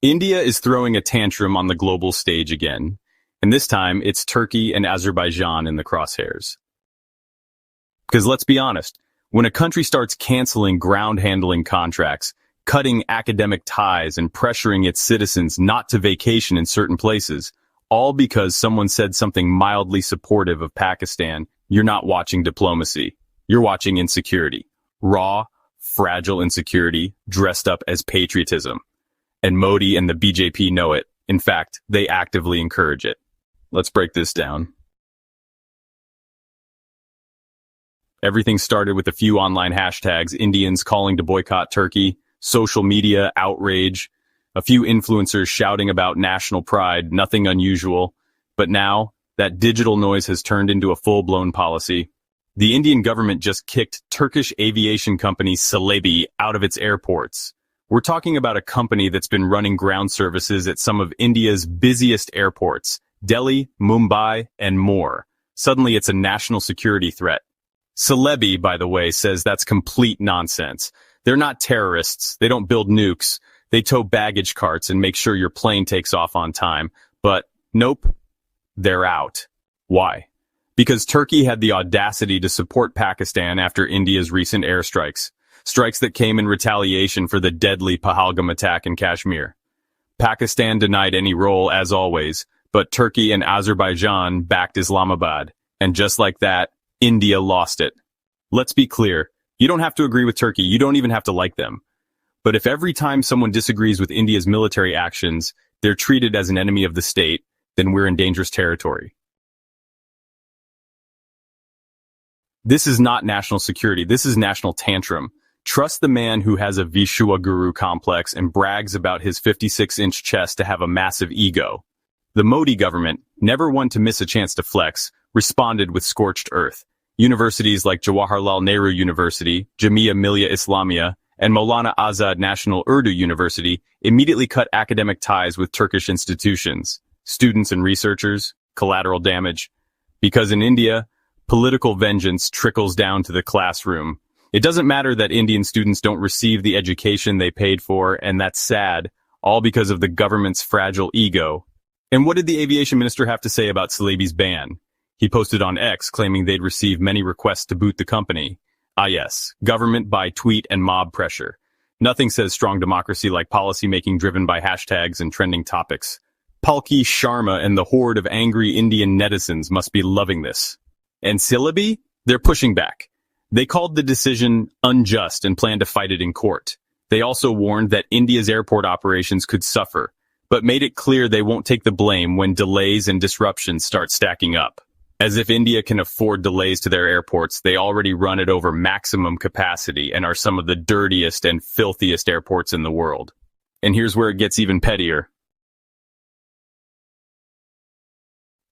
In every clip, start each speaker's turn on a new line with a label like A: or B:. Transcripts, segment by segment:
A: India is throwing a tantrum on the global stage again, and this time it's Turkey and Azerbaijan in the crosshairs. Because let's be honest, when a country starts canceling ground-handling contracts, cutting academic ties, and pressuring its citizens not to vacation in certain places, all because someone said something mildly supportive of Pakistan, you're not watching diplomacy. You're watching insecurity. Raw, fragile insecurity dressed up as patriotism. And Modi and the BJP know it. In fact, they actively encourage it. Let's break this down. Everything started with a few online hashtags, Indians calling to boycott Turkey, social media outrage, a few influencers shouting about national pride, nothing unusual. But now, that digital noise has turned into a full-blown policy. The Indian government just kicked Turkish aviation company Celebi out of its airports. We're talking about a company that's been running ground services at some of India's busiest airports, Delhi, Mumbai, and more. Suddenly it's a national security threat. Celebi, by the way, says that's complete nonsense. They're not terrorists. They don't build nukes. They tow baggage carts and make sure your plane takes off on time. But nope, they're out. Why? Because Turkey had the audacity to support Pakistan after India's recent airstrikes. Strikes that came in retaliation for the deadly Pahalgam attack in Kashmir. Pakistan denied any role, as always, but Turkey and Azerbaijan backed Islamabad. And just like that, India lost it. Let's be clear, you don't have to agree with Turkey, you don't even have to like them. But if every time someone disagrees with India's military actions, they're treated as an enemy of the state, then we're in dangerous territory. This is not national security, this is national tantrum. Trust the man who has a Vishwa Guru complex and brags about his 56-inch chest to have a massive ego. The Modi government, never one to miss a chance to flex, responded with scorched earth. Universities like Jawaharlal Nehru University, Jamia Millia Islamia, and Maulana Azad National Urdu University immediately cut academic ties with Turkish institutions, students and researchers, collateral damage. Because in India, political vengeance trickles down to the classroom. It doesn't matter that Indian students don't receive the education they paid for, and that's sad, all because of the government's fragile ego. And what did the aviation minister have to say about Celebi's ban? He posted on X claiming they'd received many requests to boot the company. Ah yes, government by tweet and mob pressure. Nothing says strong democracy like policy-making driven by hashtags and trending topics. Palki Sharma and the horde of angry Indian netizens must be loving this. And Celebi? They're pushing back. They called the decision unjust and plan to fight it in court. They also warned that India's airport operations could suffer, but made it clear they won't take the blame when delays and disruptions start stacking up. As if India can afford delays to their airports, they already run it over maximum capacity and are some of the dirtiest and filthiest airports in the world. And here's where it gets even pettier.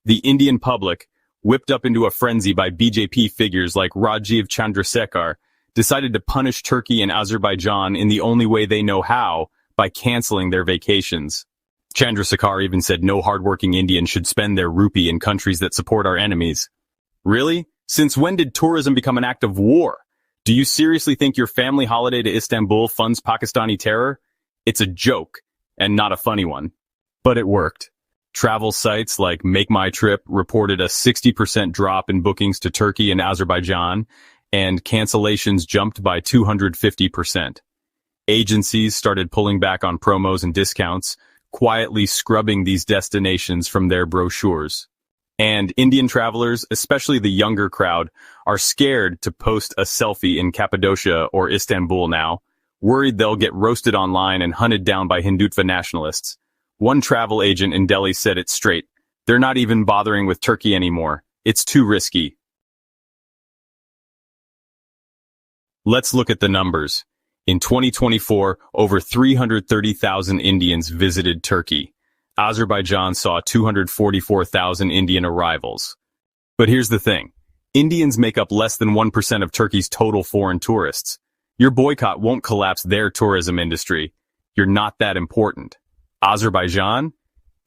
A: The Indian public, whipped up into a frenzy by BJP figures like Rajiv Chandrasekhar, decided to punish Turkey and Azerbaijan in the only way they know how, by canceling their vacations. Chandrasekhar even said no hardworking Indian should spend their rupee in countries that support our enemies. Really? Since when did tourism become an act of war? Do you seriously think your family holiday to Istanbul funds Pakistani terror? It's a joke, and not a funny one. But it worked. Travel sites like Make My Trip reported a 60% drop in bookings to Turkey and Azerbaijan, and cancellations jumped by 250%. Agencies started pulling back on promos and discounts, quietly scrubbing these destinations from their brochures. And Indian travelers, especially the younger crowd, are scared to post a selfie in Cappadocia or Istanbul now, worried they'll get roasted online and hunted down by Hindutva nationalists. One travel agent in Delhi said it straight. They're not even bothering with Turkey anymore. It's too risky. Let's look at the numbers. In 2024, over 330,000 Indians visited Turkey. Azerbaijan saw 244,000 Indian arrivals. But here's the thing. Indians make up less than 1% of Turkey's total foreign tourists. Your boycott won't collapse their tourism industry. You're not that important. Azerbaijan?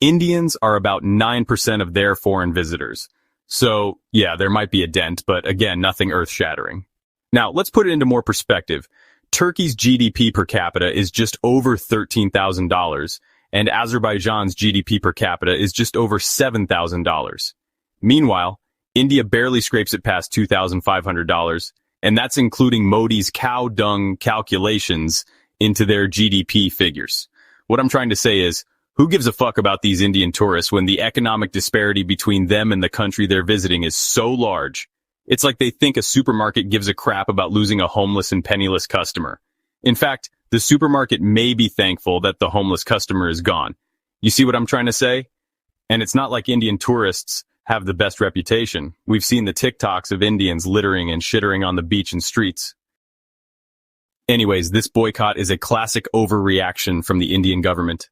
A: Indians are about 9% of their foreign visitors. So, yeah, there might be a dent, but again, nothing earth-shattering. Now, let's put it into more perspective. Turkey's GDP per capita is just over $13,000, and Azerbaijan's GDP per capita is just over $7,000. Meanwhile, India barely scrapes it past $2,500, and that's including Modi's cow dung calculations into their GDP figures. What I'm trying to say is, who gives a fuck about these Indian tourists when the economic disparity between them and the country they're visiting is so large? It's like they think a supermarket gives a crap about losing a homeless and penniless customer. In fact, the supermarket may be thankful that the homeless customer is gone. You see what I'm trying to say? And it's not like Indian tourists have the best reputation. We've seen the TikToks of Indians littering and shittering on the beach and streets. Anyways, this boycott is a classic overreaction from the Indian government.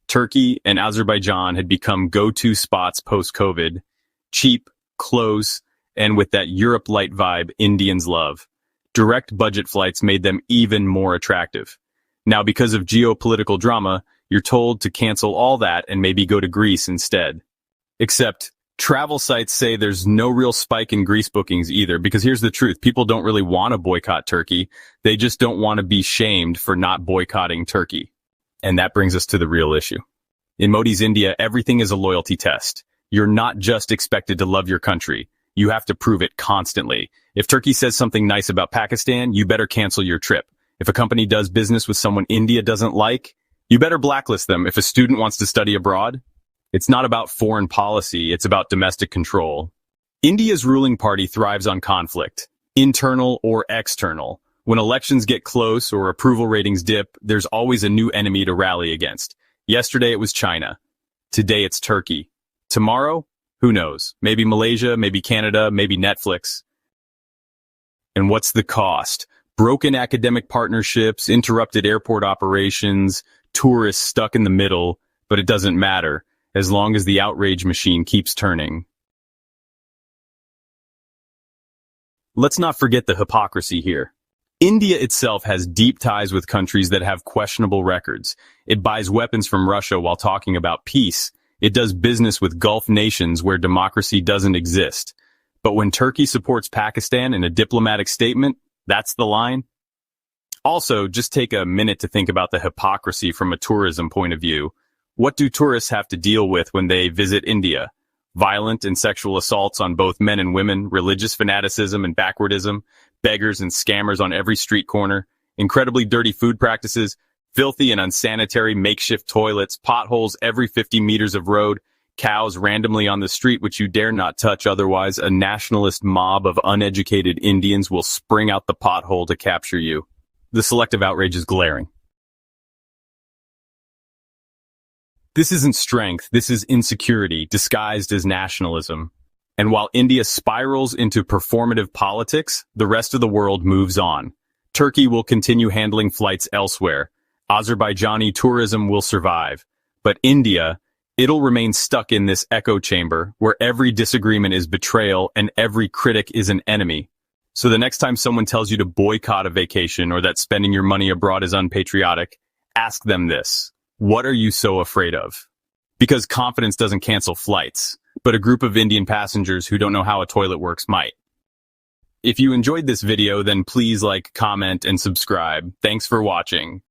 A: Turkey and Azerbaijan had become go-to spots post-COVID. Cheap, close, and with that Europe light vibe Indians love. Direct budget flights made them even more attractive. Now, because of geopolitical drama, you're told to cancel all that and maybe go to Greece instead. Except, travel sites say there's no real spike in Greece bookings either, because here's the truth, people don't really want to boycott Turkey, they just don't want to be shamed for not boycotting Turkey. And that brings us to the real issue. In Modi's India, everything is a loyalty test. You're not just expected to love your country, you have to prove it constantly. If Turkey says something nice about Pakistan, you better cancel your trip. If a company does business with someone India doesn't like, you better blacklist them. If a student wants to study abroad, it's not about foreign policy, it's about domestic control. India's ruling party thrives on conflict, internal or external. When elections get close or approval ratings dip, there's always a new enemy to rally against. Yesterday it was China. Today it's Turkey. Tomorrow? Who knows? Maybe Malaysia, maybe Canada, maybe Netflix. And what's the cost? Broken academic partnerships, interrupted airport operations, tourists stuck in the middle, but it doesn't matter, as long as the outrage machine keeps turning. Let's not forget the hypocrisy here. India itself has deep ties with countries that have questionable records. It buys weapons from Russia while talking about peace. It does business with Gulf nations where democracy doesn't exist. But when Turkey supports Pakistan in a diplomatic statement, that's the line. Also, just take a minute to think about the hypocrisy from a tourism point of view. What do tourists have to deal with when they visit India? Violent and sexual assaults on both men and women, religious fanaticism and backwardism, beggars and scammers on every street corner, incredibly dirty food practices, filthy and unsanitary makeshift toilets, potholes every 50 meters of road, cows randomly on the street which you dare not touch, otherwise a nationalist mob of uneducated Indians will spring out the pothole to capture you. The selective outrage is glaring. This isn't strength, this is insecurity, disguised as nationalism. And while India spirals into performative politics, the rest of the world moves on. Turkey will continue handling flights elsewhere. Azerbaijani tourism will survive. But India, it'll remain stuck in this echo chamber where every disagreement is betrayal and every critic is an enemy. So the next time someone tells you to boycott a vacation or that spending your money abroad is unpatriotic, ask them this. What are you so afraid of? Because confidence doesn't cancel flights, but a group of Indian passengers who don't know how a toilet works might. If you enjoyed this video, then please like, comment, and subscribe. Thanks for watching.